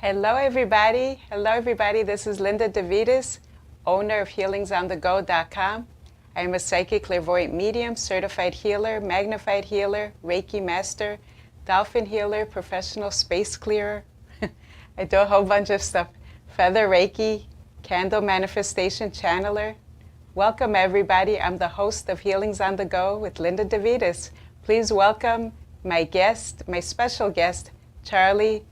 Hello, everybody. Hello, everybody. This is Linda DeVitis, owner of healingsonthego.com. I am a psychic clairvoyant medium, certified healer, magnified healer, Reiki master, dolphin healer, professional space clearer. I do a whole bunch of stuff. Feather Reiki, candle manifestation channeler. Welcome, everybody. I'm the host of Healings on the Go with Linda DeVitis. Please welcome my guest, my special guest, Charlie.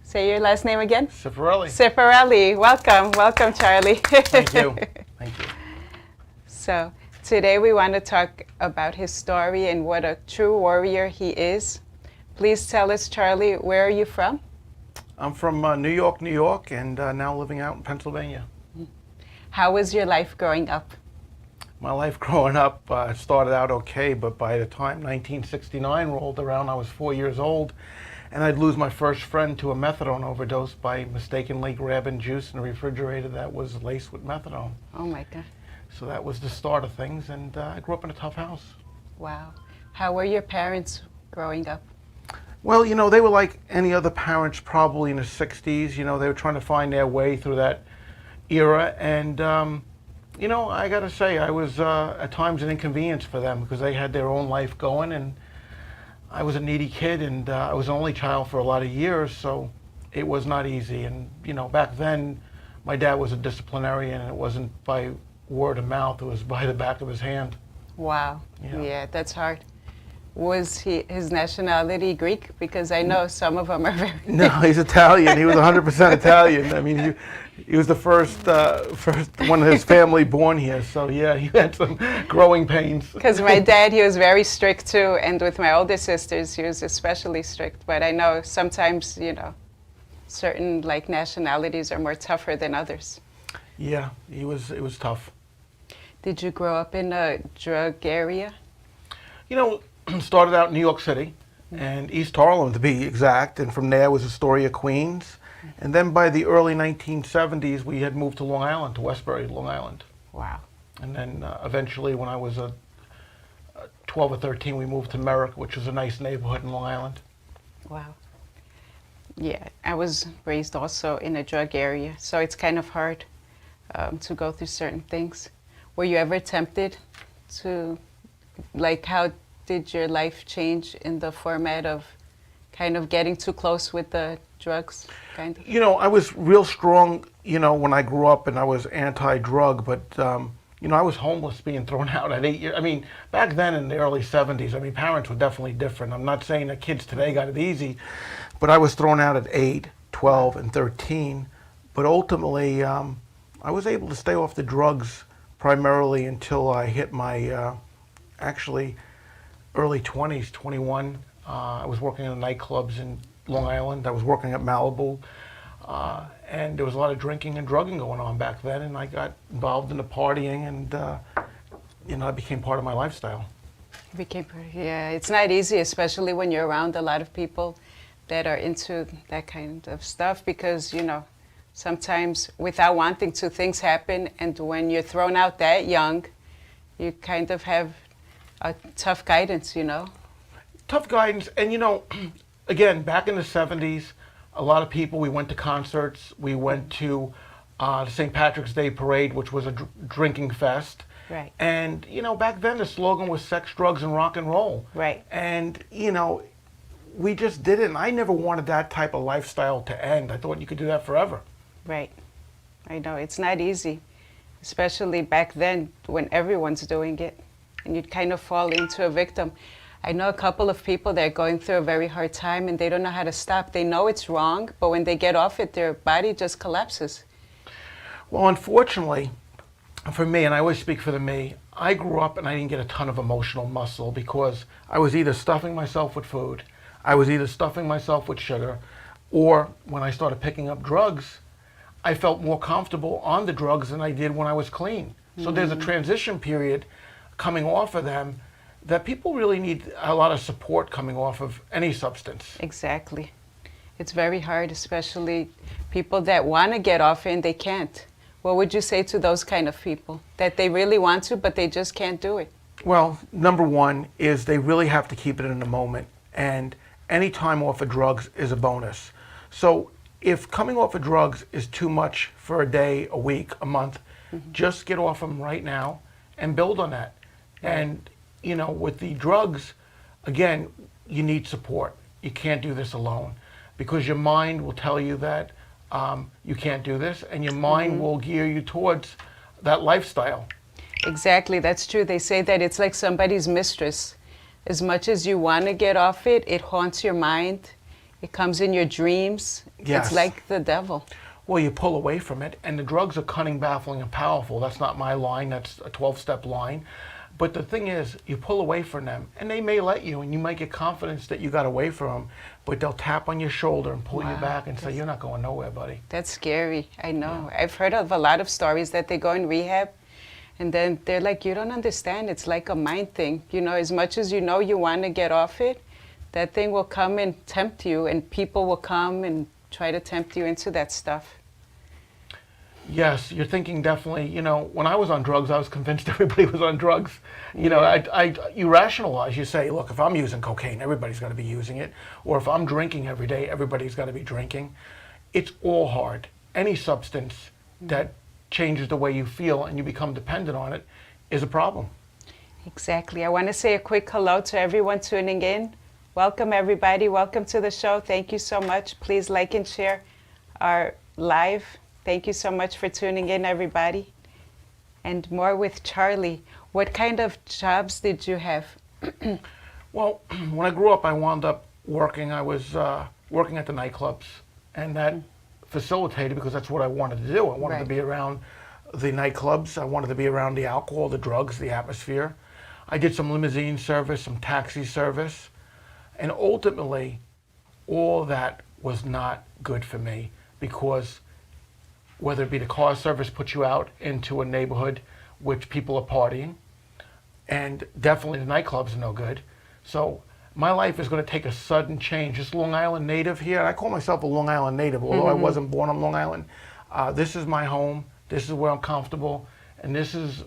Say your last name again? Cifarelli. Cifarelli. Welcome, Charlie. Thank you. Thank you. So today we want to talk about his story and what a true warrior he is. Please tell us, Charlie, where are you from? I'm from New York, and now living out in Pennsylvania. How was your life growing up? My life growing up started out okay, but by the time 1969 rolled around, I was 4 years old, and I'd lose my first friend to a methadone overdose by mistakenly grabbing juice in a refrigerator that was laced with methadone. Oh my God. So that was the start of things, and I grew up in a tough house. Wow. How were your parents growing up? Well, you know, they were like any other parents probably in the 60s. You know, they were trying to find their way through that era, and you know, I gotta say, I was at times an inconvenience for them because they had their own life going, and I was a needy kid, and I was an only child for a lot of years, so it was not easy. And you know, back then, my dad was a disciplinarian, and it wasn't by word of mouth; it was by the back of his hand. Wow. Yeah. Yeah, that's hard. Was his nationality Greek? Because I know some of them are very... No, he's Italian. He was 100% Italian. I mean, he was the first one of his family born here. So yeah, he had some growing pains. Because my dad, he was very strict too, and with my older sisters, he was especially strict. But I know sometimes, you know, certain like nationalities are more tougher than others. Yeah, it was tough. Did you grow up in a drug area? You know, started out in New York City and East Harlem to be exact, and from there was Astoria, Queens. And then by the early 1970s, we had moved to Long Island, to Westbury, Long Island. Wow. And then eventually, when I was 12 or 13, we moved to Merrick, which was a nice neighborhood in Long Island. Wow. Yeah, I was raised also in a drug area, so it's kind of hard to go through certain things. Were you ever tempted to, like, how did your life change in the format of kind of getting too close with the drugs, kind of? You know, I was real strong, you know, when I grew up, and I was anti-drug, but, you know, I was homeless being thrown out at 8 years. I mean, back then in the early 70s, I mean, parents were definitely different. I'm not saying that kids today got it easy, but I was thrown out at 8, 12, and 13. But ultimately, I was able to stay off the drugs primarily until I hit my, actually, early 20s, 21. I was working in the nightclubs in Long Island. I was working at Malibu. And there was a lot of drinking and drugging going on back then, and I got involved in the partying, and you know, it became part of my lifestyle. Yeah, it's not easy, especially when you're around a lot of people that are into that kind of stuff, because, you know, sometimes without wanting to, things happen, and when you're thrown out that young, you kind of have a tough guidance, you know? Tough guidance, and you know, again, back in the 70s, a lot of people, we went to concerts, we went to the St. Patrick's Day Parade, which was a drinking fest. Right. And, you know, back then the slogan was sex, drugs, and rock and roll. Right. And, you know, we just did it, and I never wanted that type of lifestyle to end. I thought you could do that forever. Right. I know, it's not easy, especially back then when everyone's doing it, and you'd kind of fall into a victim. I know a couple of people that are going through a very hard time, and they don't know how to stop. They know it's wrong, but when they get off it, their body just collapses. Well, unfortunately, for me, and I always speak for me, I grew up and I didn't get a ton of emotional muscle because I was either stuffing myself with food, I was either stuffing myself with sugar, or when I started picking up drugs, I felt more comfortable on the drugs than I did when I was clean. So there's a transition period coming off of them that people really need a lot of support coming off of any substance. Exactly. It's very hard, especially people that want to get off and they can't. What would you say to those kind of people? That they really want to, but they just can't do it? Well, number one is they really have to keep it in the moment, and any time off of drugs is a bonus. So if coming off of drugs is too much for a day, a week, a month, just get off them right now and build on that. And, you know, with the drugs, again, you need support. You can't do this alone because your mind will tell you that you can't do this, and your mind will gear you towards that lifestyle. Exactly, that's true. They say that it's like somebody's mistress. As much as you want to get off it, it haunts your mind. It comes in your dreams. Yes. It's like the devil. Well, you pull away from it, and the drugs are cunning, baffling, and powerful. That's not my line. That's a 12-step line. But the thing is, you pull away from them, and they may let you, and you might get confidence that you got away from them, but they'll tap on your shoulder and pull you back and say, you're not going nowhere, buddy. That's scary. I know. Yeah. I've heard of a lot of stories that they go in rehab, and then they're like, you don't understand. It's like a mind thing. You know, as much as you know you want to get off it, that thing will come and tempt you, and people will come and try to tempt you into that stuff. Yes, you're thinking definitely, you know, when I was on drugs, I was convinced everybody was on drugs. You know, you rationalize, you say, look, if I'm using cocaine, everybody's got to be using it. Or if I'm drinking every day, everybody's got to be drinking. It's all hard. Any substance that changes the way you feel and you become dependent on it is a problem. Exactly. I want to say a quick hello to everyone tuning in. Welcome, everybody. Welcome to the show. Thank you so much. Please like and share our live. Thank you so much for tuning in, everybody. And more with Charlie. What kind of jobs did you have? Well, when I grew up, I wound up working. I was working at the nightclubs, and that facilitated because that's what I wanted to do. I wanted to be around the nightclubs. I wanted to be around the alcohol, the drugs, the atmosphere. I did some limousine service, some taxi service, and ultimately, all that was not good for me because whether it be the car service puts you out into a neighborhood which people are partying, and definitely the nightclubs are no good. So my life is going to take a sudden change. This Long Island native here, and I call myself a Long Island native, although I wasn't born on Long Island. This is my home. This is where I'm comfortable. And this is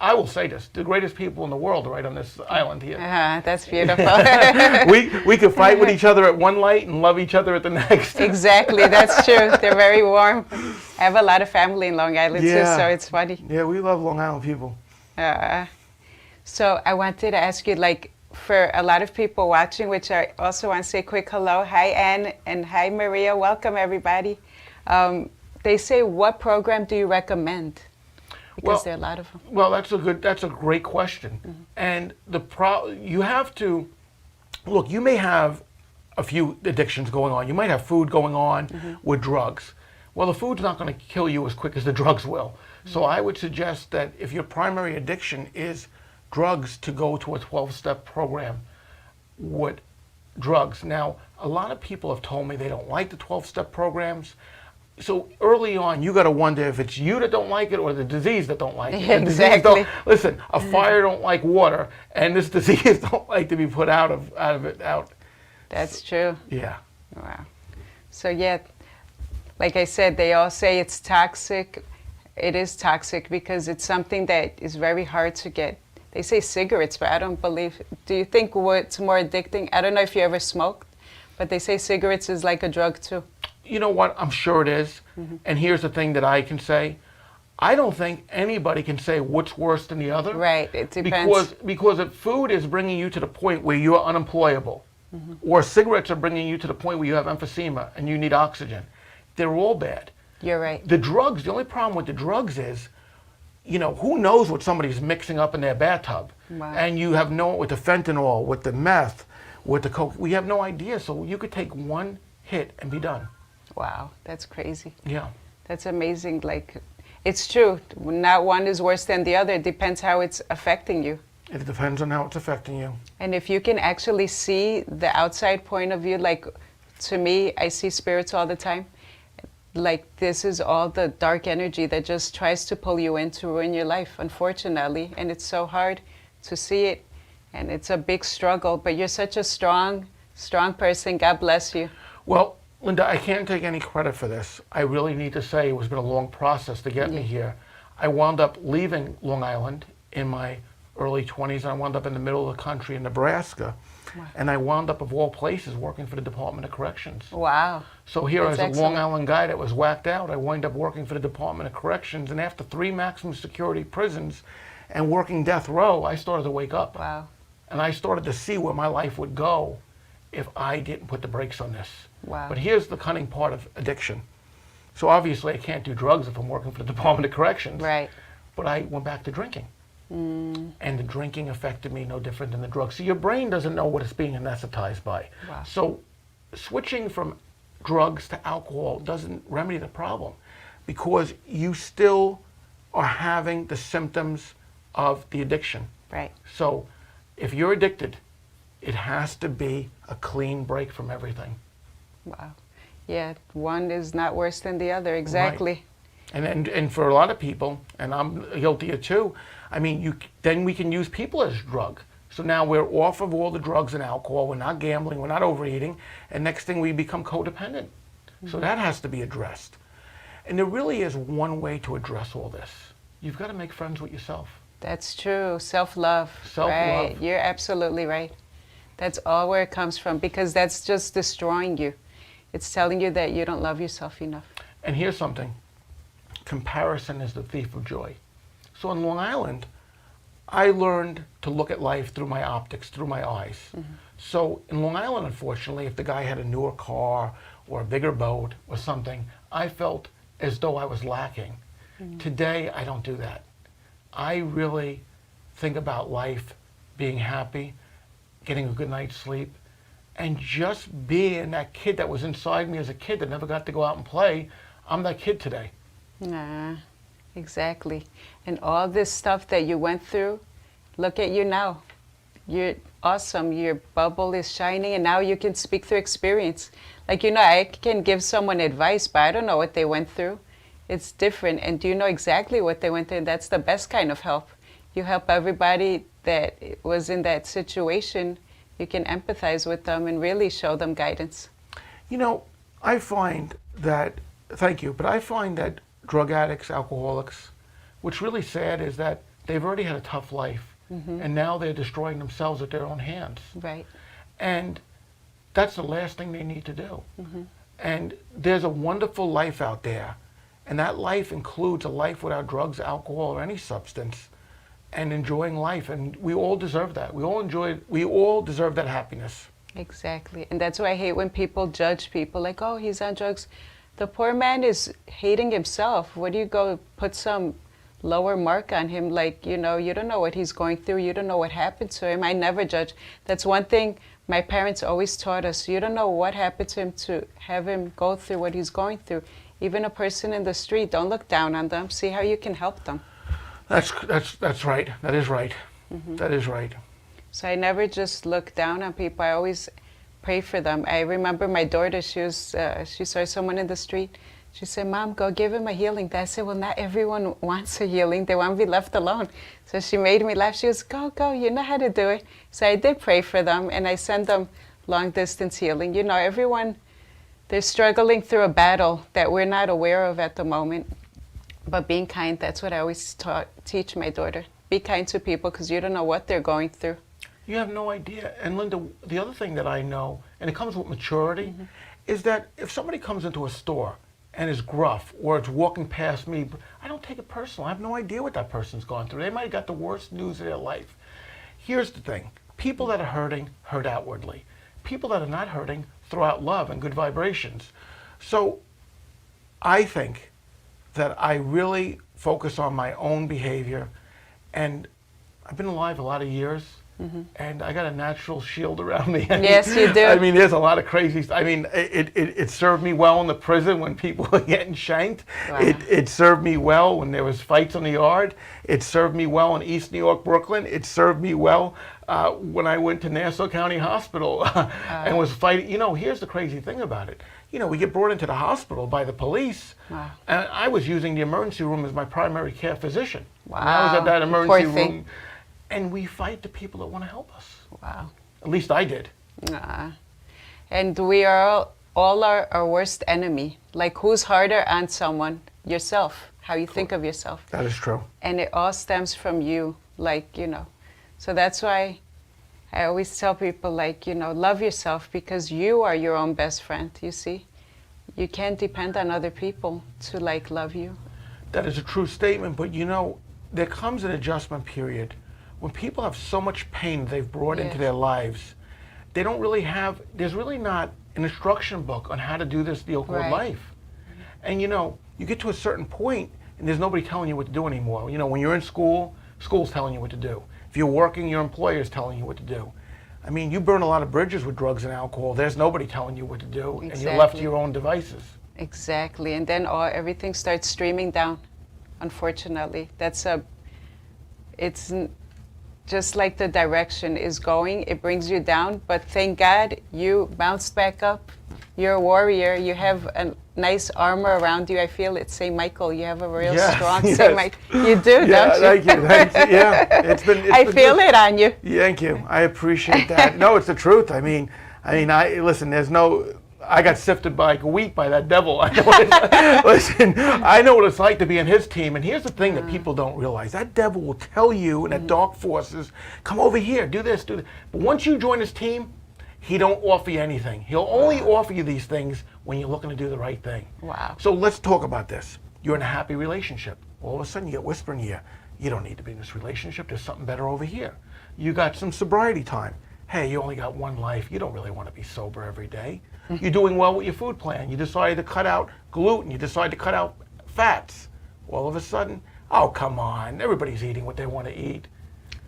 I will say this, the greatest people in the world are right on this island here. That's beautiful. we could fight with each other at one light and love each other at the next. Exactly, that's true. They're very warm. I have a lot of family in Long Island too, so it's funny. Yeah, we love Long Island people. So I wanted to ask you, like, for a lot of people watching, which I also want to say a quick hello. Hi, Anne, and hi, Maria. Welcome, everybody. They say, what program do you recommend? Because there are a lot of them. Well, that's a great question. And you have to, look, you may have a few addictions going on. You might have food going on with drugs. Well, the food's not going to kill you as quick as the drugs will. So I would suggest that if your primary addiction is drugs, to go to a 12-step program with drugs. Now, a lot of people have told me they don't like the 12-step programs. So early on, you got to wonder if it's you that don't like it or the disease that don't like it. Exactly. Listen, a fire don't like water, and this disease don't like to be put out of it. That's true. Yeah. Wow. So yeah, like I said, they all say it's toxic. It is toxic because it's something that is very hard to get. They say cigarettes, but I don't believe. Do you think what's more addicting? I don't know if you ever smoked, but they say cigarettes is like a drug too. You know what? I'm sure it is. And here's the thing that I can say. I don't think anybody can say what's worse than the other. Right. It depends. Because if food is bringing you to the point where you're unemployable, or cigarettes are bringing you to the point where you have emphysema and you need oxygen, they're all bad. You're right. The drugs, the only problem with the drugs is, you know, who knows what somebody's mixing up in their bathtub? Wow. And you have with the fentanyl, with the meth, with the coke, we have no idea. So you could take one hit and be done. Wow, that's crazy. Yeah. That's amazing. Like, it's true. Not one is worse than the other. It depends how it's affecting you. It depends on how it's affecting you. And if you can actually see the outside point of view, like, to me, I see spirits all the time. Like, this is all the dark energy that just tries to pull you in to ruin your life, unfortunately. And it's so hard to see it. And it's a big struggle. But you're such a strong person. God bless you. Well, Linda, I can't take any credit for this. I really need to say it's been a long process to get me here. I wound up leaving Long Island in my early 20s, and I wound up in the middle of the country in Nebraska. And I wound up, of all places, working for the Department of Corrections. Wow. So here, That's as a excellent. Long Island guy that was whacked out, I wound up working for the Department of Corrections. And after 3 maximum security prisons and working death row, I started to wake up. Wow. And I started to see where my life would go if I didn't put the brakes on this. Wow. But here's the cunning part of addiction. So obviously I can't do drugs if I'm working for the Department of Corrections. Right. But I went back to drinking. And the drinking affected me no different than the drugs. So your brain doesn't know what it's being anesthetized by. Wow. So switching from drugs to alcohol doesn't remedy the problem, because you still are having the symptoms of the addiction. Right. So if you're addicted, it has to be a clean break from everything. Wow. Yeah, one is not worse than the other. Exactly. Right. And for a lot of people, and I'm guilty of too, I mean, then we can use people as drug. So now we're off of all the drugs and alcohol, we're not gambling, we're not overeating, and next thing we become codependent. So that has to be addressed. And there really is one way to address all this. You've got to make friends with yourself. That's true. Self-love. Self-love. Right. You're absolutely right. That's all where it comes from, because that's just destroying you. It's telling you that you don't love yourself enough. And here's something. Comparison is the thief of joy. So in Long Island, I learned to look at life through my optics, through my eyes. So in Long Island, unfortunately, if the guy had a newer car or a bigger boat or something, I felt as though I was lacking. Today, I don't do that. I really think about life, being happy, getting a good night's sleep, and just being that kid that was inside me as a kid that never got to go out and play. I'm that kid today. Exactly. And all this stuff that you went through, look at you now. You're awesome. Your bubble is shining, and now you can speak through experience. Like, I can give someone advice, but I don't know what they went through. It's different. And you know exactly what they went through. And that's the best kind of help. You help everybody that was in that situation. You can empathize with them and really show them guidance. I find that, thank you, but I find that drug addicts, alcoholics, what's really sad is that they've already had a tough life, and now they're destroying themselves at their own hands. Right. And that's the last thing they need to do. And there's a wonderful life out there, and that life includes a life without drugs, alcohol, or any substance, and enjoying life. And we all deserve that. We all deserve that happiness. Exactly. And that's why I hate when people judge people like, oh, he's on drugs. The poor man is hating himself. What do you go put some lower mark on him? Like, you don't know what he's going through. You don't know what happened to him. I never judge. That's one thing my parents always taught us. You don't know what happened to him to have him go through what he's going through. Even a person in the street, don't look down on them. See how you can help them. That's right. That is right. That is right. So I never just look down on people. I always pray for them. I remember my daughter, she saw someone in the street. She said, Mom, go give him a healing. I said, well, not everyone wants a healing. They want to be left alone. So she made me laugh. She goes, go, you know how to do it. So I did pray for them, and I send them long distance healing. Everyone, they're struggling through a battle that we're not aware of at the moment. But being kind, that's what I always teach my daughter. Be kind to people, because you don't know what they're going through. You have no idea. And Linda, the other thing that I know, and it comes with maturity, is that if somebody comes into a store and is gruff, or it's walking past me, I don't take it personal. I have no idea what that person's gone through. They might have got the worst news of their life. Here's the thing. People that are hurting, hurt outwardly. People that are not hurting, throw out love and good vibrations. So I think that I really focus on my own behavior, and I've been alive a lot of years. And I got a natural shield around me. Yes, you do. I mean, there's a lot of crazy stuff. I mean, it served me well in the prison when people were getting shanked. Wow. It served me well when there was fights on the yard. It served me well in East New York, Brooklyn. It served me well when I went to Nassau County Hospital and was fighting. Here's the crazy thing about it. We get brought into the hospital by the police. Wow. And I was using the emergency room as my primary care physician. Wow. And I was at that emergency Poor thing. room. And we fight the people that want to help us. Wow. At least I did. And we are all our worst enemy. Like, who's harder on someone? Yourself. How you think of yourself. That is true. And it all stems from you. So that's why I always tell people, like, love yourself because you are your own best friend, you see? You can't depend on other people to, like, love you. That is a true statement, but there comes an adjustment period when people have so much pain they've brought into Yes. their lives. They don't really there's really not an instruction book on how to do this deal called Right. life. And you get to a certain point and there's nobody telling you what to do anymore. When you're in school, school's telling you what to do. If you're working, your employer's telling you what to do. I mean, you burn a lot of bridges with drugs and alcohol. There's nobody telling you what to do, and you're left to Exactly. your own devices. Exactly. And then everything starts streaming down, unfortunately. It's just like the direction is going, it brings you down, but thank God you bounced back up. You're a warrior. You have a nice armor around you. I feel it. St. Michael, you have a real Yes, strong yes. St. Michael. You do, Yeah, don't you? thank you. Yeah, it's been I feel good. it on you. Thank you. I appreciate that. No, it's the truth. I mean, listen. I got sifted like wheat by that devil. Listen, I know what it's like to be on his team. And here's the thing that people don't realize: that devil will tell you, and that dark forces, come over here, do this, do that. But once you join his team, he don't offer you anything. He'll only offer you these things when you're looking to do the right thing. Wow. So let's talk about this. You're in a happy relationship. All of a sudden, you get whispering here. You don't need to be in this relationship. There's something better over here. You got some sobriety time. Hey, you only got one life. You don't really want to be sober every day. You're doing well with your food plan. You decided to cut out gluten. You decided to cut out fats. All of a sudden, oh, come on. Everybody's eating what they want to eat.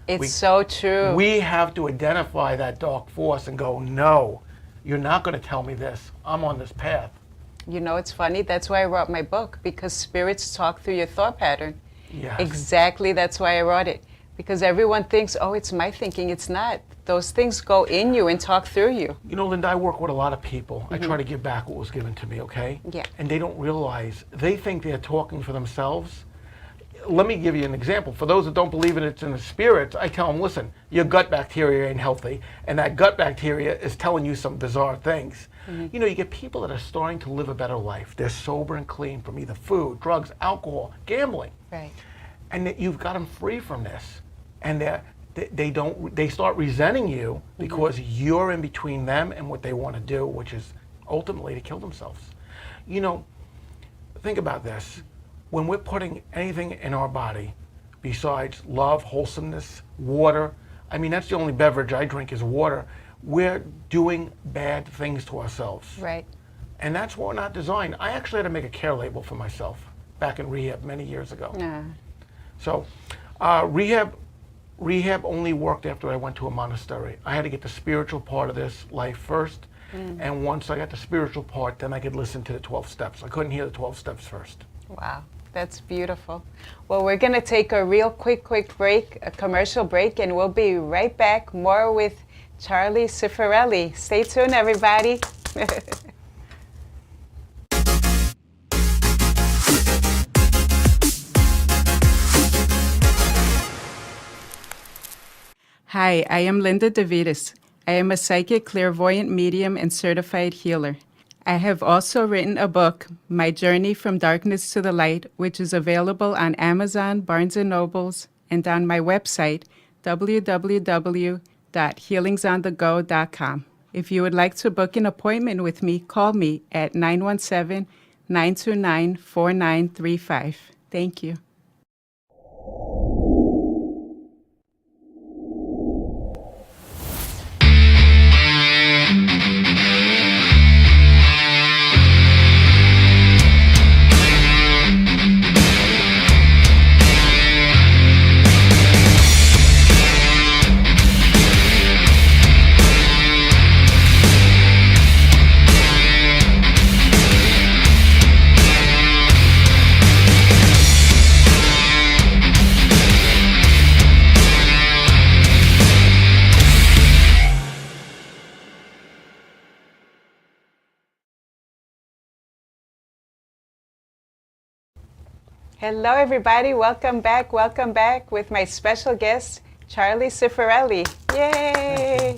It's so true. We have to identify that dark force and go, no, you're not going to tell me this. I'm on this path. It's funny. That's why I wrote my book, because spirits talk through your thought pattern. Yes. Exactly. That's why I wrote it. Because everyone thinks, oh, it's my thinking. It's not. Those things go in you and talk through you. Linda, I work with a lot of people. I try to give back what was given to me, okay? Yeah. And they don't realize, they think they're talking for themselves. Let me give you an example. For those that don't believe it's in the spirits, I tell them, listen, your gut bacteria ain't healthy, and that gut bacteria is telling you some bizarre things. You get people that are starting to live a better life. They're sober and clean from either food, drugs, alcohol, gambling. Right. And that you've got them free from this. And they start resenting you because you're in between them and what they want to do, which is ultimately to kill themselves. Think about this. When we're putting anything in our body besides love, wholesomeness, water, that's the only beverage I drink is water, we're doing bad things to ourselves. Right. And that's what we're not designed. I actually had to make a care label for myself back in rehab many years ago. So rehab only worked after I went to a monastery. I had to get the spiritual part of this life first. And once I got the spiritual part, then I could listen to the 12 steps. I couldn't hear the 12 steps first. Wow. That's beautiful. Well, we're going to take a real quick break, a commercial break, and we'll be right back. More with Charlie Cifarelli. Stay tuned, everybody. Hi, I am Linda DeVitis. I am a psychic, clairvoyant medium, and certified healer. I have also written a book, My Journey from Darkness to the Light, which is available on Amazon, Barnes & Nobles, and on my website, www.healingsonthego.com. If you would like to book an appointment with me, call me at 917-929-4935. Thank you. Hello, everybody. Welcome back with my special guest, Charlie Cifarelli. Yay!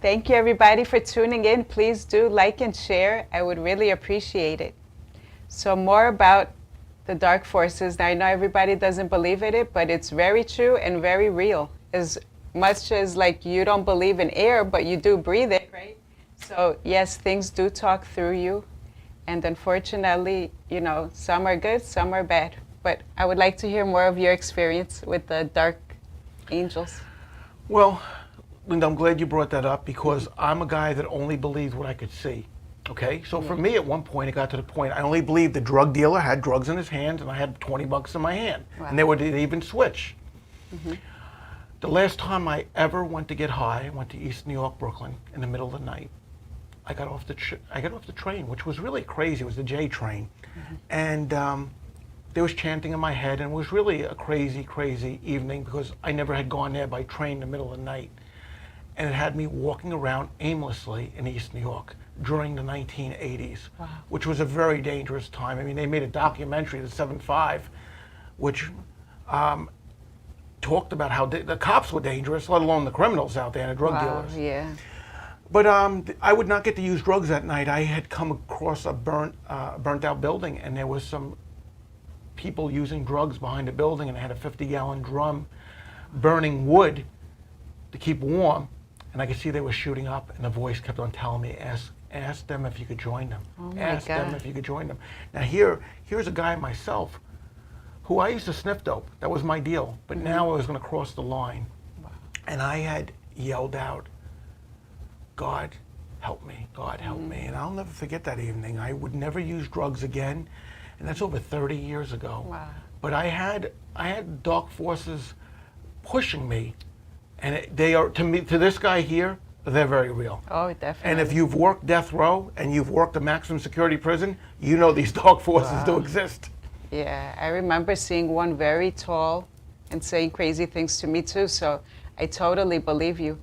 Thank you, everybody, for tuning in. Please do like and share. I would really appreciate it. So more about the dark forces. Now, I know everybody doesn't believe in it, but it's very true and very real. As much as like you don't believe in air, but you do breathe it, right? So yes, things do talk through you. And unfortunately, you know, some are good, some are bad. But I would like to hear more of your experience with the dark angels. Well, Linda, I'm glad you brought that up because I'm a guy that only believed what I could see. Okay, so for me, at one point, it got to the point I only believed the drug dealer had drugs in his hands, and I had $20 in my hand, and they would even switch. The last time I ever went to get high, I went to East New York, Brooklyn, in the middle of the night. I got off the train, which was really crazy. It was the J train, and there was chanting in my head, and it was really a crazy, crazy evening because I never had gone there by train in the middle of the night, and it had me walking around aimlessly in East New York during the 1980s, which was a very dangerous time. I mean, they made a documentary, the 7-5, which talked about how the cops were dangerous, let alone the criminals out there and the drug dealers. Yeah. But I would not get to use drugs that night. I had come across a burnt out building, and there was some people using drugs behind the building, and they had a 50-gallon drum burning wood to keep warm, and I could see they were shooting up, and the voice kept on telling me, ask them if you could join them. Oh my Ask them God. if you could join them. Now here's a guy myself who I used to sniff dope. That was my deal. But now I was going to cross the line. And I had yelled out, God help me, God help me. And I'll never forget that evening. I would never use drugs again. And that's over 30 years ago. Wow. But I had dark forces pushing me. And they are, to me, to this guy here, they're very real. Oh, definitely. And if you've worked death row and you've worked a maximum security prison, you know these dark forces do exist. Yeah, I remember seeing one very tall and saying crazy things to me too, so I totally believe you.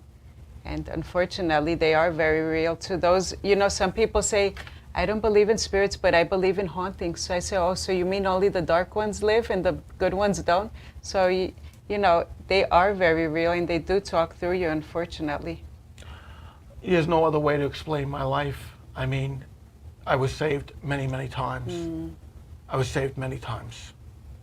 And unfortunately, they are very real to those, you know, some people say, I don't believe in spirits, but I believe in hauntings. So I say, oh, so you mean only the dark ones live and the good ones don't? So, you know, they are very real and they do talk through you, unfortunately. There's no other way to explain my life. I mean, I was saved many, many times. I was saved many times.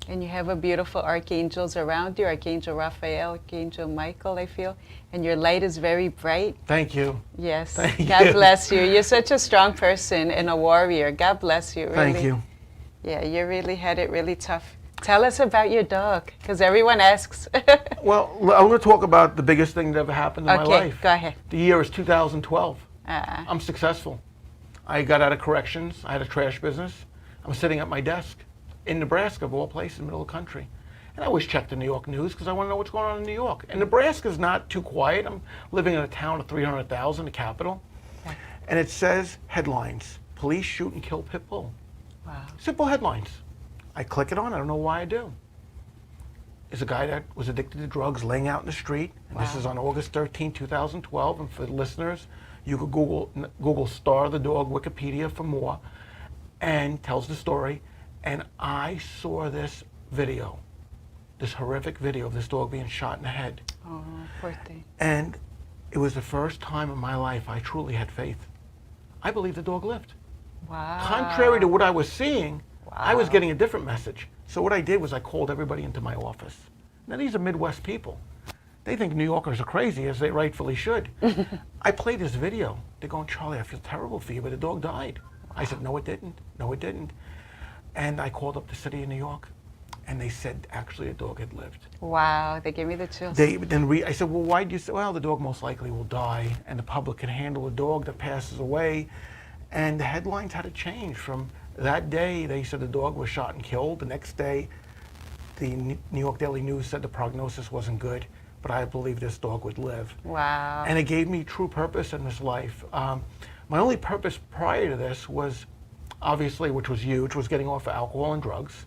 And you have a beautiful archangels around you, Archangel Raphael, Archangel Michael, I feel. And your light is very bright. Thank you. Yes. Thank God you. bless you. You're such a strong person and a warrior. God bless you. Really. Thank you. Yeah, you really had it really tough. Tell us about your dog, because everyone asks. Well, I'm going to talk about the biggest thing that ever happened in my life. Okay, go ahead. The year is 2012. Uh, I'm successful. I got out of corrections. I had a trash business. I'm sitting at my desk in Nebraska, of all places, in the middle of the country. And I always check the New York news because I want to know what's going on in New York. And Nebraska's not too quiet. I'm living in a town of 300,000, the capital. Okay. And it says headlines, police shoot and kill pit bull. wow. Simple headlines. I click it on, I don't know why I do. There's a guy that was addicted to drugs laying out in the street. And this is on August 13, 2012. And for the listeners, you could Google Star the Dog Wikipedia for more, and tells the story. And I saw this video, this horrific video of this dog being shot in the head. Oh, poor thing. And it was the first time in my life I truly had faith. I believed the dog lived. Wow. Contrary to what I was seeing, I was Wow. getting a different message. So what I did was I called everybody into my office. Now these are Midwest people. They think New Yorkers are crazy, as they rightfully should. I played this video. They're going, Charlie, I feel terrible for you, but the dog died. I said, no, it didn't. No, it didn't. And I called up the city of New York, and they said, actually, the dog had lived. Wow, they gave me the chills. I said, well, why do you say? Well, the dog most likely will die, and the public can handle a dog that passes away. And the headlines had to change from that day. They said the dog was shot and killed. The next day, the New York Daily News said the prognosis wasn't good, but I believe this dog would live. Wow. And it gave me true purpose in this life. My only purpose prior to this was, obviously, which was huge, was getting off of alcohol and drugs,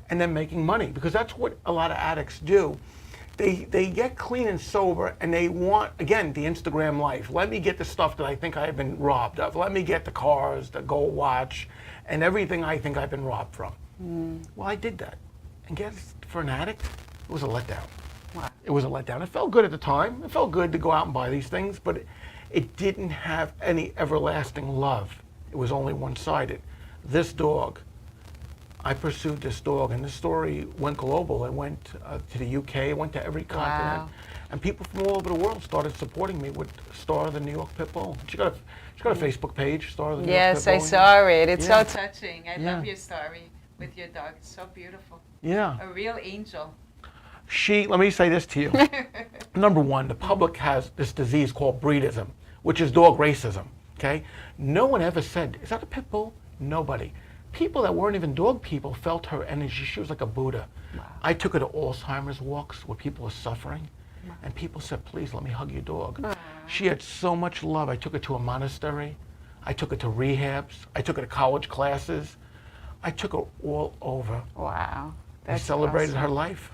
and then making money, because that's what a lot of addicts do. They get clean and sober, and they want, again, the Instagram life. Let me get the stuff that I think I've been robbed of. Let me get the cars, the gold watch, and everything I think I've been robbed from. Well, I did that. And guess, for an addict, it was a letdown. Wow. It was a letdown. It felt good at the time. It felt good to go out and buy these things, but it didn't have any everlasting love. It was only one-sided. This dog, I pursued this dog, and this story went global. It went to the UK, it went to every continent. And people from all over the world started supporting me with Star of the New York Pit Bull. She got a Facebook page, Star of the New York Pit Bull. Yes, I saw it. It's Yeah. so touching. I love your story with your dog. It's so beautiful. Yeah. A real angel. Let me say this to you. Number one, the public has this disease called breedism, which is dog racism, okay? No one ever said, is that a pit bull? Nobody. People that weren't even dog people felt her energy. She was like a Buddha. Wow. I took her to Alzheimer's walks where people were suffering, and people said, please let me hug your dog. Aww. She had so much love. I took her to a monastery. I took her to rehabs. I took her to college classes. I took her all over. Wow. I celebrated awesome. her life.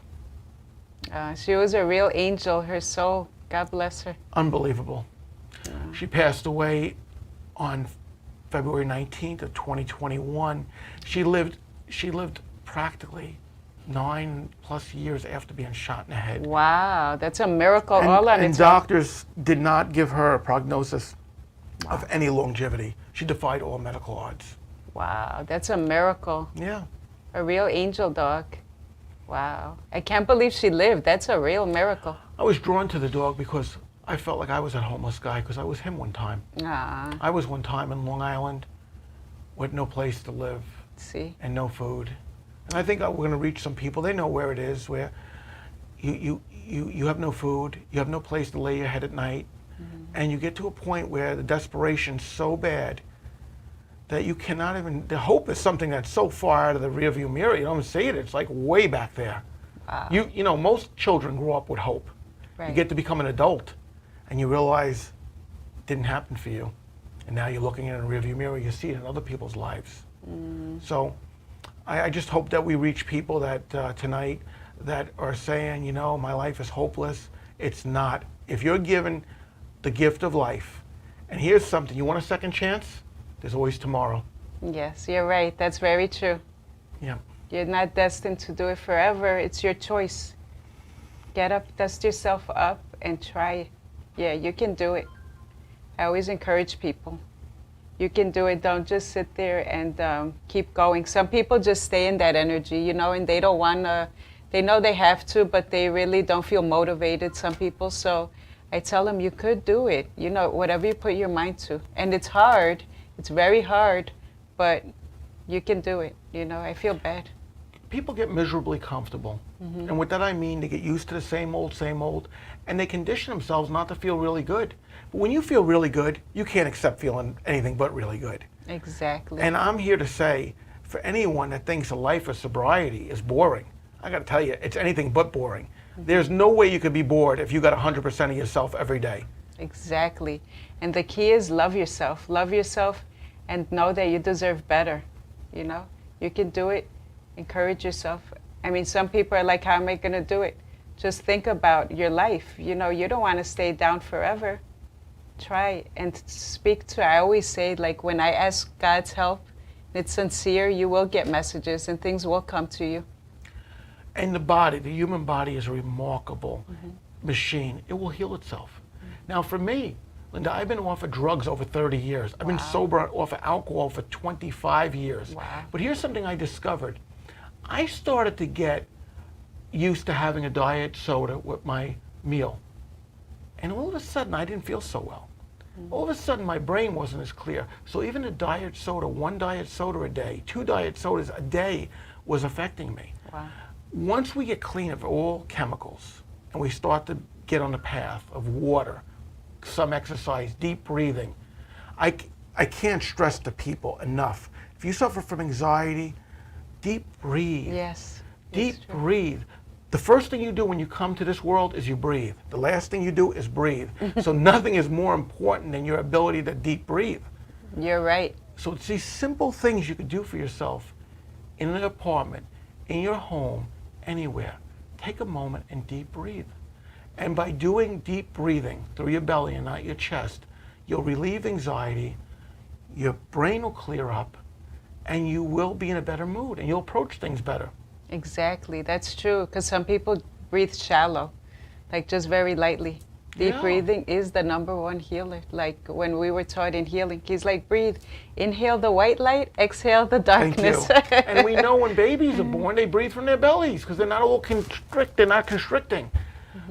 She was a real angel. Her soul, God bless her. Unbelievable. Yeah. She passed away on February 19th of 2021. She lived practically 9+ years after being shot in the head. Wow, that's a miracle all on And its own. doctors did not give her a prognosis of any longevity. She defied all medical odds. Wow, that's a miracle. Yeah. A real angel dog. Wow. I can't believe she lived. That's a real miracle. I was drawn to the dog because I felt like I was a homeless guy because I was him one time. Ah, I was one time in Long Island with no place to live see. and no food. And I think we're going to reach some people. They know where it is, where you have no food, you have no place to lay your head at night, and you get to a point where the desperation's so bad that you cannot even, the hope is something that's so far out of the rearview mirror, you don't even see it, it's like way back there. Wow. You know, most children grow up with hope. Right. You get to become an adult, and you realize it didn't happen for you. And now you're looking in a rearview mirror, you see it in other people's lives. So I just hope that we reach people that tonight that are saying, you know, my life is hopeless. It's not. If you're given the gift of life, and here's something, you want a second chance? There's always tomorrow. Yes, you're right. That's very true. Yeah. You're not destined to do it forever. It's your choice. Get up, dust yourself up, and try. Yeah, you can do it. I always encourage people. You can do it. Don't just sit there and keep going. Some people just stay in that energy, you know, and they don't want to, they know they have to, but they really don't feel motivated, some people. So I tell them you could do it, you know, whatever you put your mind to. And it's hard. It's very hard, but you can do it, you know. I feel bad. People get miserably comfortable. And with that I mean they get used to the same old, and they condition themselves not to feel really good. But when you feel really good, you can't accept feeling anything but really good. Exactly. And I'm here to say, for anyone that thinks a life of sobriety is boring, I got to tell you, it's anything but boring. There's no way you could be bored if you got 100% of yourself every day. Exactly. And the key is love yourself. Love yourself and know that you deserve better. You know, you can do it. Encourage yourself. I mean, some people are like, how am I going to do it? Just think about your life. You know, you don't want to stay down forever. Try and speak to, I always say, like, when I ask God's help, it's sincere, you will get messages and things will come to you. And the body, the human body is a remarkable machine. It will heal itself. Now for me, Linda, I've been off of drugs over 30 years. I've been sober off of alcohol for 25 years. Wow. But here's something I discovered. I started to get used to having a diet soda with my meal. And all of a sudden, I didn't feel so well. All of a sudden, my brain wasn't as clear. So even a diet soda, 1 diet soda a day, 2 diet sodas a day was affecting me. Wow. Once we get clean of all chemicals and we start to get on the path of water, some exercise, deep breathing, I can't stress to people enough. If you suffer from anxiety, deep breathe. Yes. Deep it's true. breathe. The first thing you do when you come to this world is you breathe. The last thing you do is breathe. So nothing is more important than your ability to deep breathe. You're right. So it's these simple things you could do for yourself in an apartment, in your home, anywhere. Take a moment and deep breathe. And by doing deep breathing through your belly and not your chest, you'll relieve anxiety, your brain will clear up, and you will be in a better mood and you'll approach things better. Exactly. That's true. Because some people breathe shallow, like just very lightly. Deep Yeah. breathing is the #1 healer. Like when we were taught in healing, he's like, breathe, inhale the white light, exhale the darkness. Thank you. And we know when babies are born, they breathe from their bellies because they're not all they're not constricting.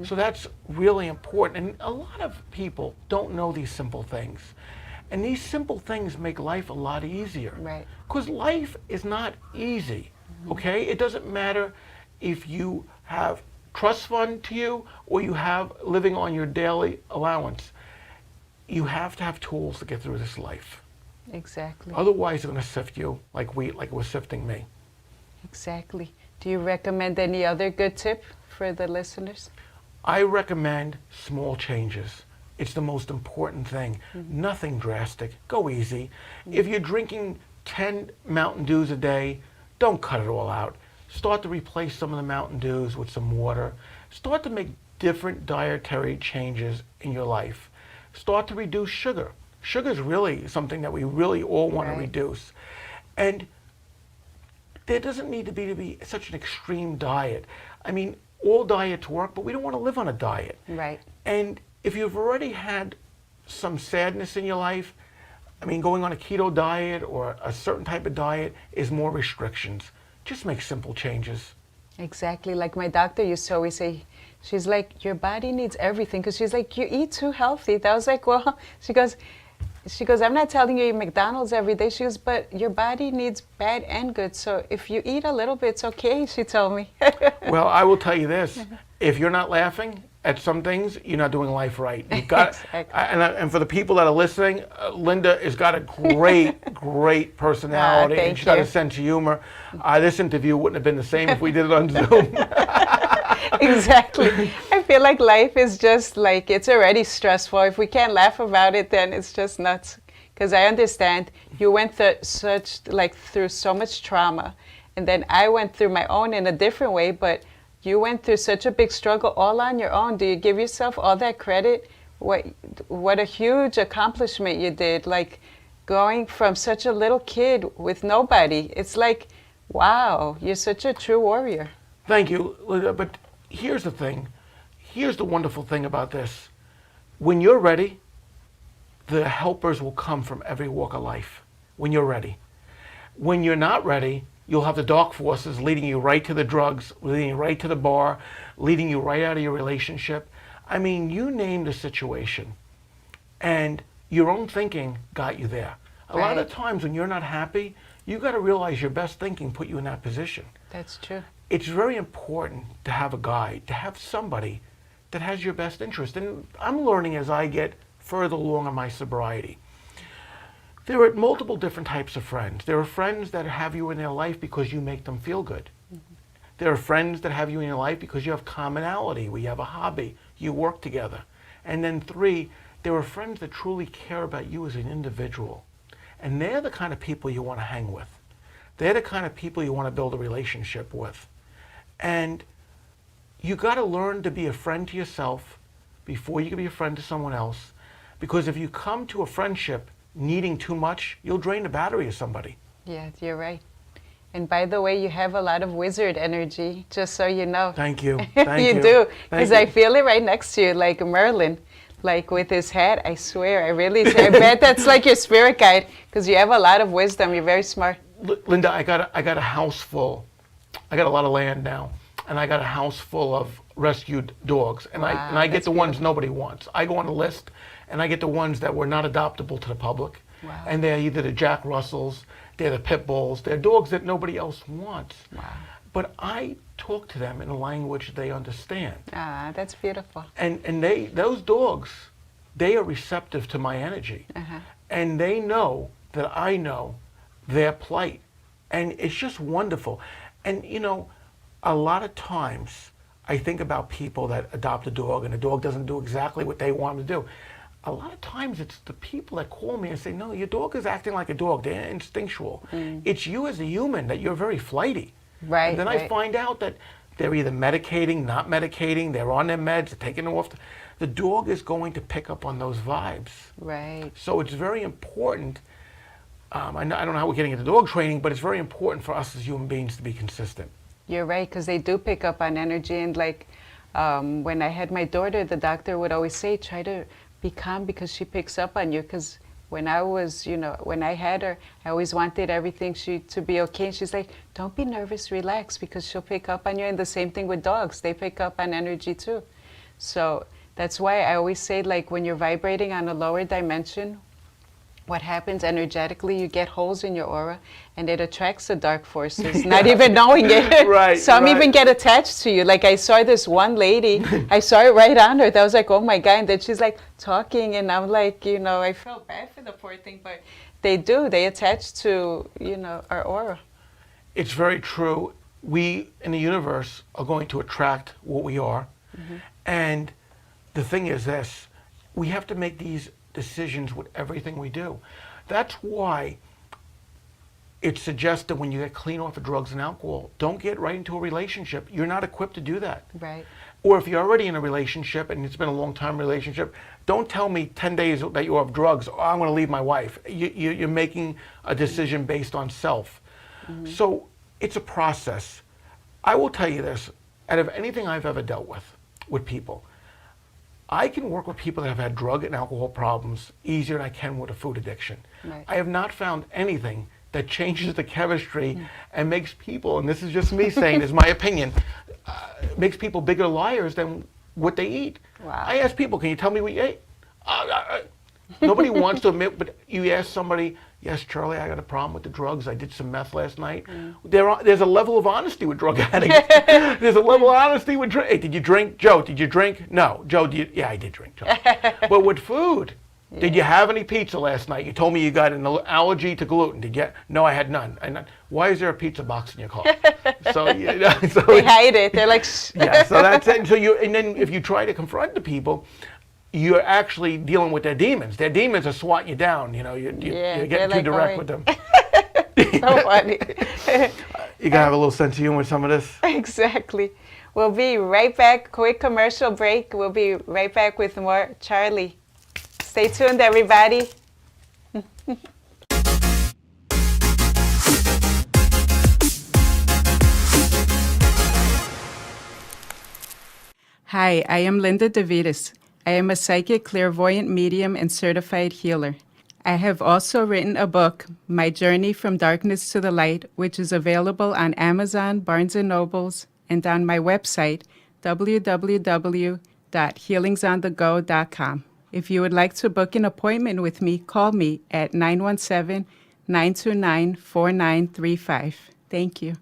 So that's really important. And a lot of people don't know these simple things. And these simple things make life a lot easier. Right. Because life is not easy, okay? It doesn't matter if you have trust fund to you or you have living on your daily allowance. You have to have tools to get through this life. Exactly. Otherwise, it's going to sift you like wheat, like it was sifting me. Exactly. Do you recommend any other good tip for the listeners? I recommend small changes. It's the most important thing. Nothing drastic. Go easy. If you're drinking 10 Mountain Dews a day, don't cut it all out. Start to replace some of the Mountain Dews with some water. Start to make different dietary changes in your life. Start to reduce sugar. Sugar is really something that we really all want to reduce. And there doesn't need to be such an extreme diet. I mean, all diets work, but we don't want to live on a diet. Right. And if you've already had some sadness in your life, I mean, going on a keto diet or a certain type of diet is more restrictions. Just make simple changes. Exactly. Like my doctor used to always say, she's like, your body needs everything. Because she's like, you eat too healthy. That was like, well, she goes, I'm not telling you eat McDonald's every day. She goes, but your body needs bad and good. So if you eat a little bit, it's okay, she told me. Well, I will tell you this. If you're not laughing at some things, you're not doing life right. You've got, exactly. and for the people that are listening, Linda has got a great personality. Thank and she's got you. a sense of humor. This interview wouldn't have been the same if we did it on Zoom. Exactly. I feel like life is just like, it's already stressful. If we can't laugh about it, then it's just nuts. Because I understand you went through through so much trauma. And then I went through my own in a different way, but you went through such a big struggle all on your own. Do you give yourself all that credit? What a huge accomplishment you did. Like going from such a little kid with nobody. It's like, wow, you're such a true warrior. Thank you, Linda. But here's the thing. Here's the wonderful thing about this. When you're ready, the helpers will come from every walk of life. When you're ready. When you're not ready, you'll have the dark forces leading you right to the drugs, leading you right to the bar, leading you right out of your relationship. I mean, you name the situation. And your own thinking got you there. A lot of times when you're not happy, you got to realize your best thinking put you in that position. That's true. It's very important to have a guide, to have somebody that has your best interest. And I'm learning as I get further along in my sobriety. There are multiple different types of friends. There are friends that have you in their life because you make them feel good. There are friends that have you in your life because you have commonality, where you have a hobby, you work together. And then 3, there are friends that truly care about you as an individual. And they're the kind of people you want to hang with. They're the kind of people you want to build a relationship with. And you got to learn to be a friend to yourself before you can be a friend to someone else. Because if you come to a friendship needing too much, you'll drain the battery of somebody. Yeah, you're right. And by the way, you have a lot of wizard energy, just so you know. Thank you. Thank you. You do, because I feel it right next to you, like Merlin, like with his hat. I swear, I bet that's like your spirit guide, because you have a lot of wisdom. You're very smart. Linda, I got a house full. I got a lot of land now, and I got a house full of rescued dogs, and I get the ones nobody wants. I go on a list, and I get the ones that were not adoptable to the public. Wow. And they're either the Jack Russells, they're the Pit Bulls, they're dogs that nobody else wants. Wow. But I talk to them in a language they understand. Ah, that's beautiful. And those dogs, they are receptive to my energy. And they know that I know their plight. And it's just wonderful. And you know, a lot of times I think about people that adopt a dog and the dog doesn't do exactly what they want to do. A lot of times it's the people that call me and say, no, your dog is acting like a dog. They're instinctual. It's you as a human that you're very flighty. Right. And then I find out that they're either medicating, not medicating, they're on their meds, they're taking them off. The dog is going to pick up on those vibes. Right. So it's very important. I don't know how we're getting into dog training, but it's very important for us as human beings to be consistent. You're right, because they do pick up on energy. And like when I had my daughter, the doctor would always say, try to be calm because she picks up on you. Because when I was, when I had her, I always wanted everything to be okay. And she's like, don't be nervous, relax, because she'll pick up on you. And the same thing with dogs. They pick up on energy too. So that's why I always say, like, when you're vibrating on a lower dimension, what happens energetically, you get holes in your aura and it attracts the dark forces, not even knowing it. Right, Some right. even get attached to you. Like, I saw this one lady, I saw it right on her. That was like, oh my God. And then she's like talking, and I'm like, you know, I felt bad for the poor thing, but they do. They attach to, you know, our aura. It's very true. We in the universe are going to attract what we are. And the thing is this, we have to make these decisions with everything we do. That's why it's suggested when you get clean off of drugs and alcohol, don't get right into a relationship. You're not equipped to do that. Right. Or if you're already in a relationship and it's been a long time relationship, don't tell me 10 days that you're off drugs, oh, I'm going to leave my wife. You're making a decision based on self. So it's a process. I will tell you this, out of anything I've ever dealt with people, I can work with people that have had drug and alcohol problems easier than I can with a food addiction. Right. I have not found anything that changes the chemistry and makes people, and this is just me saying, is my opinion, makes people bigger liars than what they eat. Wow. I ask people, can you tell me what you ate? Nobody wants to admit, but you ask somebody, yes, Charlie, I got a problem with the drugs. I did some meth last night. There's a level of honesty with drug addicts. There's a level of honesty with drink. Hey, did you drink? Joe, did you drink? No. Joe, yeah, I did drink, Joe. But with food, did you have any pizza last night? You told me you got an allergy to gluten. Did you? No, I had none. Why is there a pizza box in your car? So, They hide it. They're like, shh. yeah, so that's it. And then if you try to confront the people, you're actually dealing with their demons. Their demons are swatting you down. You know, you're getting too like direct going. with them. So funny. You gotta have a little sense of humor with some of this. Exactly. We'll be right back. Quick commercial break. We'll be right back with more Charlie. Stay tuned, everybody. Hi, I am Linda DeVitis. I am a psychic, clairvoyant medium, and certified healer. I have also written a book, My Journey from Darkness to the Light, which is available on Amazon, Barnes & Nobles, and on my website, www.healingsonthego.com. If you would like to book an appointment with me, call me at 917-929-4935. Thank you.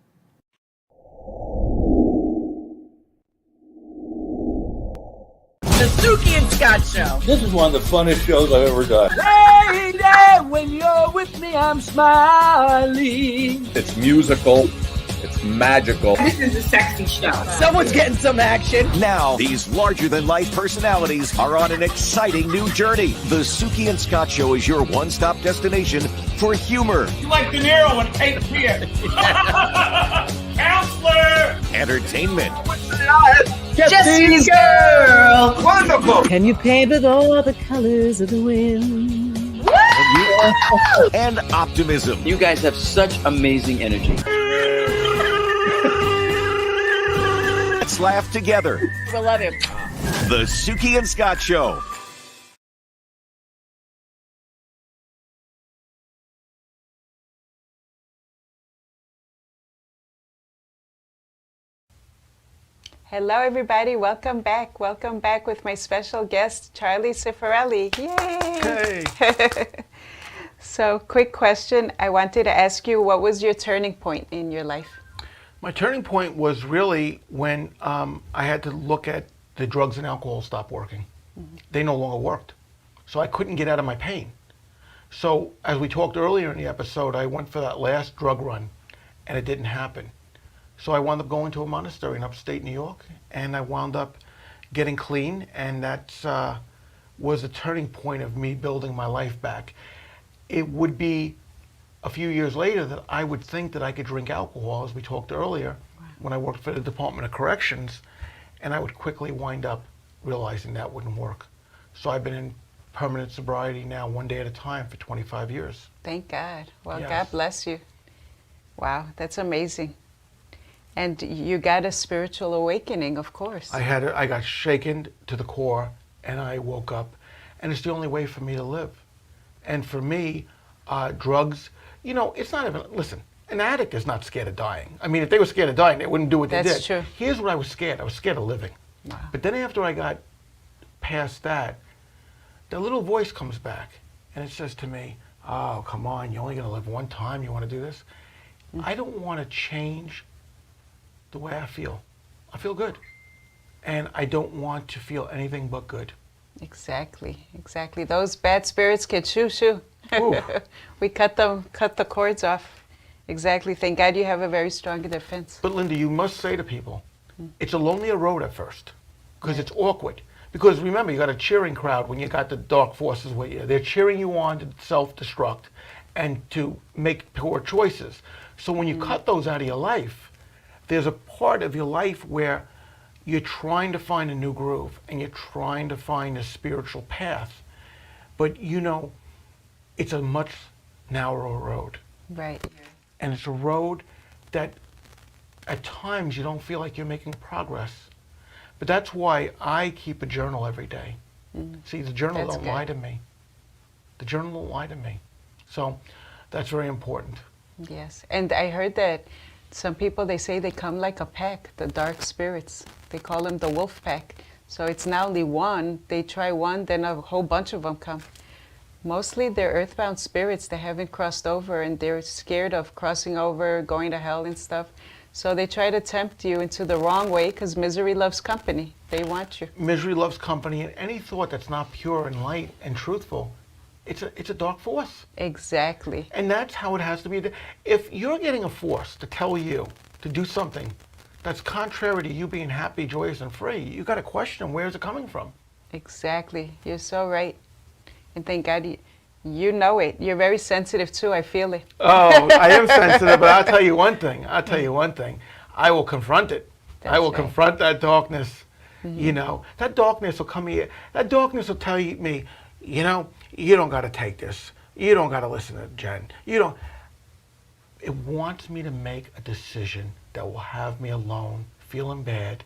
The Suki and Scott Show. This is one of the funnest shows I've ever done. Lady, when you're with me, I'm smiling. It's musical. It's magical. This is a sexy show. Someone's getting some action. Now, these larger-than-life personalities are on an exciting new journey. The Suki and Scott Show is your one-stop destination for humor, You like De Niro and Cape Fear. Counselor! entertainment, Jesse's girl. Wonderful! Can you paint with all the colors of the wind? and optimism. You guys have such amazing energy. Let's laugh together. I love him. The Suki and Scott Show. Hello, everybody. Welcome back. Welcome back with my special guest, Charlie Cifarelli. Yay! Hey. So, quick question. I wanted to ask you, what was your turning point in your life? My turning point was really when I had to look at the drugs and alcohol stop working. They no longer worked. So I couldn't get out of my pain. So as we talked earlier in the episode, I went for that last drug run and it didn't happen. So I wound up going to a monastery in upstate New York, and I wound up getting clean, and that was a turning point of me building my life back. It would be a few years later that I would think that I could drink alcohol, as we talked earlier, when I worked for the Department of Corrections, and I would quickly wind up realizing that wouldn't work. So I've been in permanent sobriety now, one day at a time, for 25 years. Thank God. Well, Yes. God bless you. Wow, that's amazing. And you got a spiritual awakening, of course. I got shaken to the core, and I woke up, and it's the only way for me to live. And for me, drugs, you know, it's not even, listen, an addict is not scared of dying. I mean, if they were scared of dying, they wouldn't do what they did. That's true. Here's what I was scared. I was scared of living. Wow. But then after I got past that, the little voice comes back and it says to me, oh, come on, you're only going to live one time. You want to do this? I don't want to change the way I feel. I feel good. And I don't want to feel anything but good. Exactly, exactly. Those bad spirits can shoo. Ooh. We cut the cords off. Exactly. Thank God you have a very strong defense. But Linda, you must say to people, it's a lonelier road at first because it's awkward. Because remember, you got a cheering crowd when you got the dark forces with you. They're cheering you on to self-destruct and to make poor choices. So when you cut those out of your life, there's a part of your life where you're trying to find a new groove and you're trying to find a spiritual path. But you know, it's a much narrower road. Right. And it's a road that at times you don't feel like you're making progress. But that's why I keep a journal every day. See, the journal That's don't good. lie to me. The journal don't lie to me. So that's very important. Yes. And I heard that some people, they say they come like a pack, the dark spirits. They call them the wolf pack. So it's not only one. They try one, then a whole bunch of them come. Mostly they're earthbound spirits. They haven't crossed over and they're scared of crossing over, going to hell and stuff. So they try to tempt you into the wrong way because misery loves company. They want you. Misery loves company, and any thought that's not pure and light and truthful, it's a dark force. Exactly. And that's how it has to be. If you're getting a force to tell you to do something that's contrary to you being happy, joyous, and free, you got to question where is it coming from. Exactly. You're so right. And thank God you know it. You're very sensitive too. I feel it. Oh, I am sensitive, but I'll tell you one thing. I will confront it. I will That's right. confront that darkness. You know, that darkness will come here. That darkness will tell me, you know, you don't got to take this. You don't got to listen to Jen. You don't. It wants me to make a decision that will have me alone, feeling bad,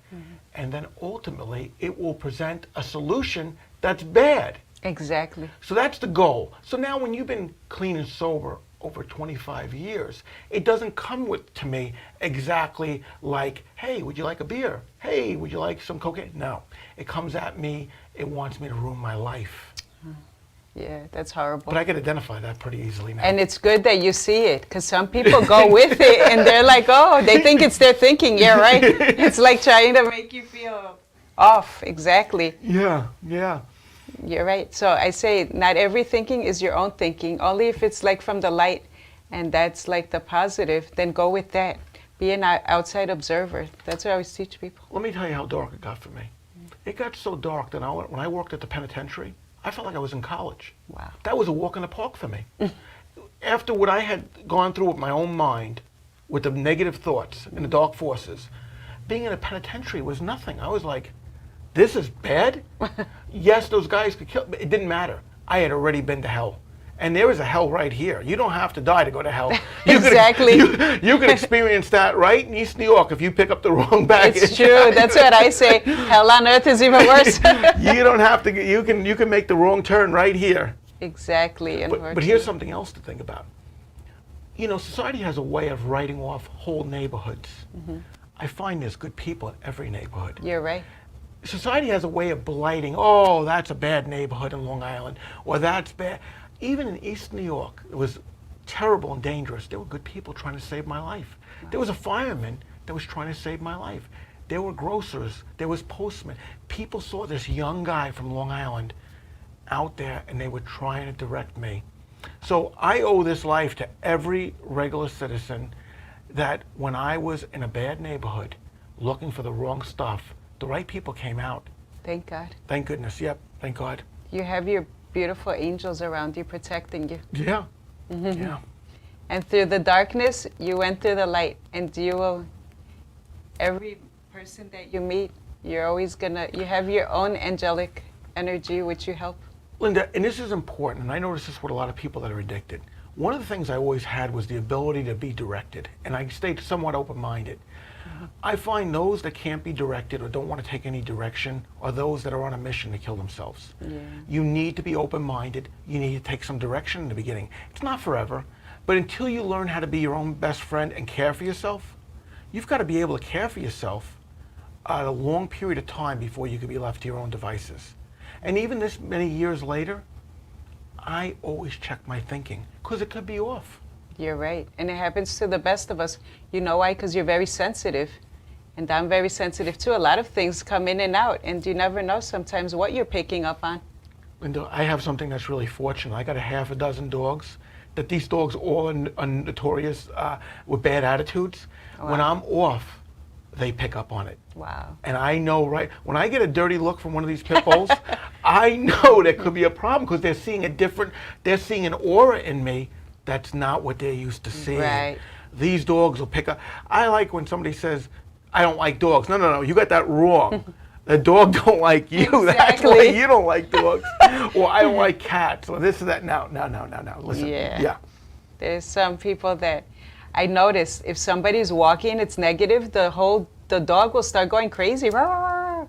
and then ultimately it will present a solution that's bad. Exactly. So that's the goal. So now when you've been clean and sober over 25 years, it doesn't come to me exactly like, hey, would you like a beer? Hey, would you like some cocaine? No. It comes at me, it wants me to ruin my life. Yeah, that's horrible. But I can identify that pretty easily now. And it's good that you see it, because some people go with it and they're like, oh, they think it's their thinking. Yeah, right. It's like trying to make you feel off. Exactly. Yeah. You're right. So I say not every thinking is your own thinking. Only if it's like from the light and that's like the positive, then go with that. Be an outside observer. That's what I always teach people. Let me tell you how dark it got for me. It got so dark that when I worked at the penitentiary, I felt like I was in college. Wow. That was a walk in the park for me. After what I had gone through with my own mind, with the negative thoughts and the dark forces, being in a penitentiary was nothing. I was like, this is bad? Yes, those guys could kill, but it didn't matter. I had already been to hell. And there is a hell right here. You don't have to die to go to hell. Exactly. You can experience that right in East New York if you pick up the wrong baggage. It's true. That's what I say. Hell on earth is even worse. You don't have to. You can make the wrong turn right here. Exactly. But here's something else to think about. You know, society has a way of writing off whole neighborhoods. I find there's good people in every neighborhood. You're right. Society has a way of blighting, oh, that's a bad neighborhood in Long Island, or that's bad. Even in East New York, it was terrible and dangerous. There were good people trying to save my life. There was a fireman that was trying to save my life. There were grocers. There was postmen. People saw this young guy from Long Island out there, and they were trying to direct me. So I owe this life to every regular citizen that when I was in a bad neighborhood looking for the wrong stuff, the right people came out. Thank God. Thank goodness. Yep. Thank God. You have your beautiful angels around you protecting you. Yeah. Yeah. And through the darkness, you went through the light. And you will, every person that you meet, you're always you have your own angelic energy which you help. Linda, and this is important, and I notice this with a lot of people that are addicted. One of the things I always had was the ability to be directed, and I stayed somewhat open-minded. I find those that can't be directed or don't want to take any direction are those that are on a mission to kill themselves. Yeah. You need to be open-minded. You need to take some direction in the beginning. It's not forever, but until you learn how to be your own best friend and care for yourself, you've got to be able to care for yourself a long period of time before you could be left to your own devices. And even this many years later, I always check my thinking because it could be off. You're right. And it happens to the best of us. You know why? Because you're very sensitive. And I'm very sensitive too. A lot of things come in and out, and you never know sometimes what you're picking up on. Linda, I have something that's really fortunate. I got a half a dozen dogs. That these dogs all are notorious with bad attitudes. Wow. When I'm off, they pick up on it. Wow. And I know when I get a dirty look from one of these pit bulls, I know there could be a problem because they're seeing an aura in me that's not what they're used to seeing. Right. These dogs will pick up. I like when somebody says, I don't like dogs. No, you got that wrong. The dog don't like you. Exactly. That's why you don't like dogs. Or I don't like cats. Or this or that. No. Listen. Yeah. There's some people that I notice if somebody's walking, it's negative, the dog will start going crazy. Rawr.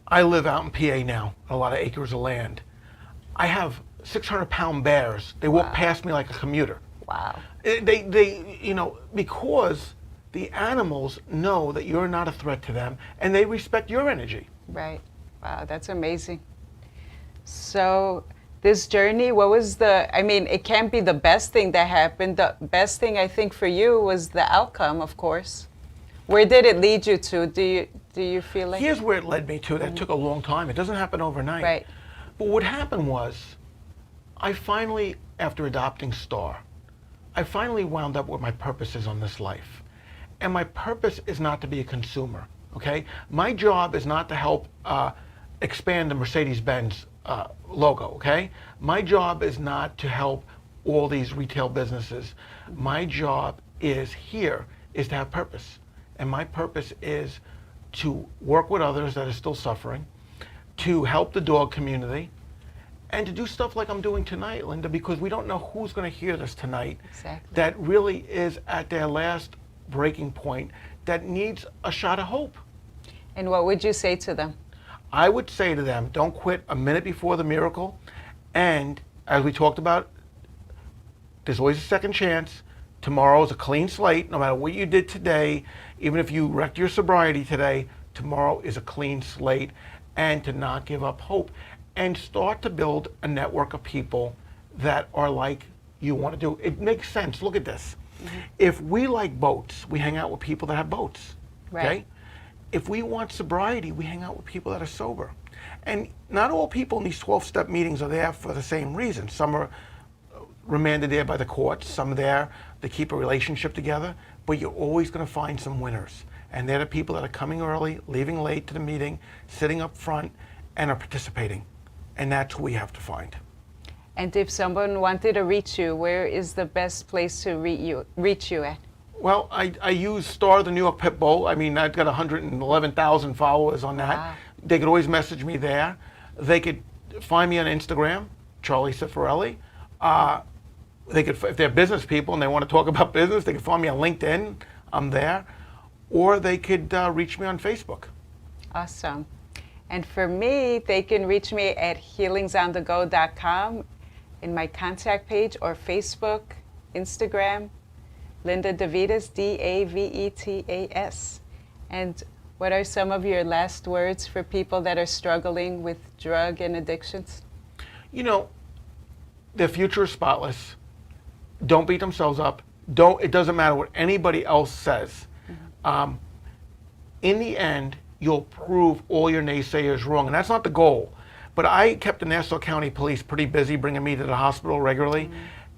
I live out in PA now, a lot of acres of land. I have 600-pound bears. They walk past me like a commuter. Wow. They because the animals know that you're not a threat to them, and they respect your energy. Right. Wow, that's amazing. So this journey, it can't be the best thing that happened. The best thing I think for you was the outcome, of course. Where did it lead you to? Do you feel like? Here's where it led me to. That took a long time. It doesn't happen overnight. Right. But what happened was, I finally, after adopting Star, I finally wound up what my purpose is on this life. And my purpose is not to be a consumer, okay? My job is not to help expand the Mercedes-Benz logo, okay? My job is not to help all these retail businesses. My job is to have purpose. And my purpose is to work with others that are still suffering, to help the dog community, and to do stuff like I'm doing tonight, Linda, because we don't know who's going to hear this tonight. Exactly. That really is at their last breaking point, that needs a shot of hope. And what would you say to them? I would say to them, don't quit a minute before the miracle. And as we talked about, there's always a second chance. Tomorrow is a clean slate. No matter what you did today, even if you wrecked your sobriety today, tomorrow is a clean slate. And to not give up hope. And start to build a network of people that are like you want to do. It makes sense. Look at this. Mm-hmm. If we like boats, we hang out with people that have boats. Right. Okay? If we want sobriety, we hang out with people that are sober. And not all people in these 12-step meetings are there for the same reason. Some are remanded there by the courts. Some are there to keep a relationship together. But you're always going to find some winners. And they're the people that are coming early, leaving late to the meeting, sitting up front, and are participating. And that's who we have to find. And if someone wanted to reach you, where is the best place to reach you at? Well, I use Star, the New York Pit Bull. I mean, I've got 111,000 followers on that. Wow. They could always message me there. They could find me on Instagram, Charlie Cifarelli. They could, if they're business people and they want to talk about business, they could find me on LinkedIn. I'm there. Or they could reach me on Facebook. Awesome. And for me, they can reach me at healingsonthego.com in my contact page, or Facebook, Instagram, Linda Davidas, Davetas. And what are some of your last words for people that are struggling with drug and addictions? You know, their future is spotless. Don't beat themselves up. It doesn't matter what anybody else says. Mm-hmm. In the end, you'll prove all your naysayers wrong, and that's not the goal. But I kept the Nassau County Police pretty busy bringing me to the hospital regularly,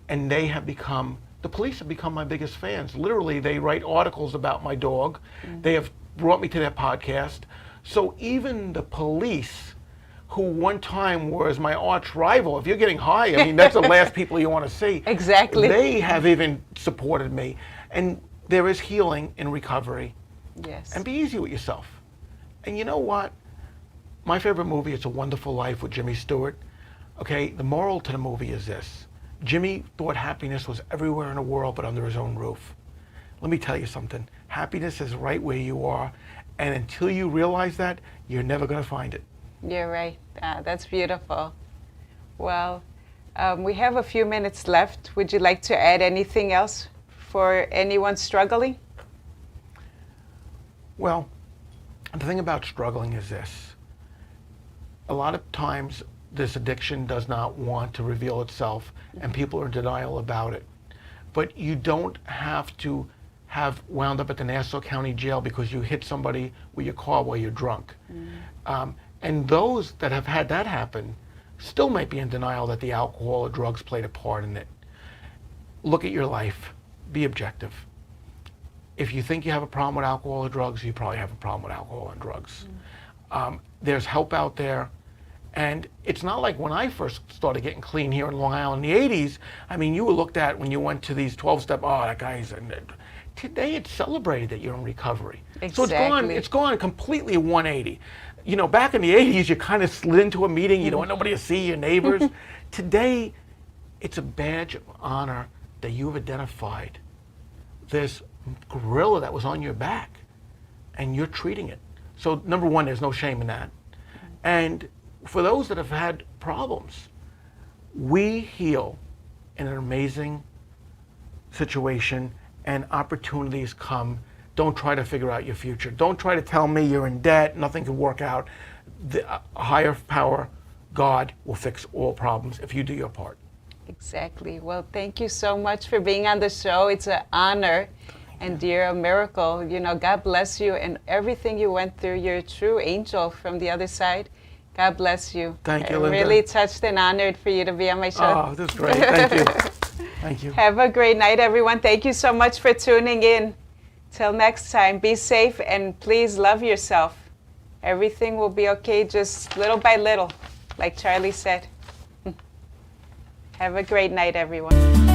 and the police have become my biggest fans. Literally, they write articles about my dog. They have brought me to their podcast. So even the police, who one time was my arch rival, if you're getting high, I mean, that's the last people you want to see. Exactly. They have even supported me. And there is healing in recovery. Yes. And be easy with yourself. And you know what? My favorite movie, It's a Wonderful Life with Jimmy Stewart. Okay, the moral to the movie is this. Jimmy thought happiness was everywhere in the world but under his own roof. Let me tell you something. Happiness is right where you are. And until you realize that, you're never going to find it. You're right. That's beautiful. Well, we have a few minutes left. Would you like to add anything else for anyone struggling? Well, And the thing about struggling is this. A lot of times this addiction does not want to reveal itself and people are in denial about it. But you don't have to have wound up at the Nassau County Jail because you hit somebody with your car while you're drunk. And those that have had that happen still might be in denial that the alcohol or drugs played a part in it. Look at your life. Be objective. If you think you have a problem with alcohol or drugs, you probably have a problem with alcohol and drugs. There's help out there. And it's not like when I first started getting clean here in Long Island in the 80s, I mean, you were looked at when you went to these 12-step, oh, that guy's... Today it's celebrated that you're in recovery. Exactly. So it's gone completely 180. You know, back in the 80s, you kind of slid into a meeting, you don't want nobody to see your neighbors. Today, it's a badge of honor that you've identified this gorilla that was on your back, and you're treating it. So number one, there's no shame in that. And for those that have had problems, we heal in an amazing situation, and opportunities come. Don't try to figure out your future. Don't try to tell me you're in debt, nothing can work out. The higher power, God, will fix all problems if you do your part. Exactly. Well, thank you so much for being on the show. It's an honor and you're a miracle. You know, God bless you and everything you went through. You're a true angel from the other side. God bless you. Thank you, I'm Linda. really touched and honored for you to be on my show. Oh, this is great. Thank you. Thank you. Have a great night, everyone. Thank you so much for tuning in. Till next time, be safe and please love yourself. Everything will be okay, just little by little, like Charlie said. Have a great night, everyone.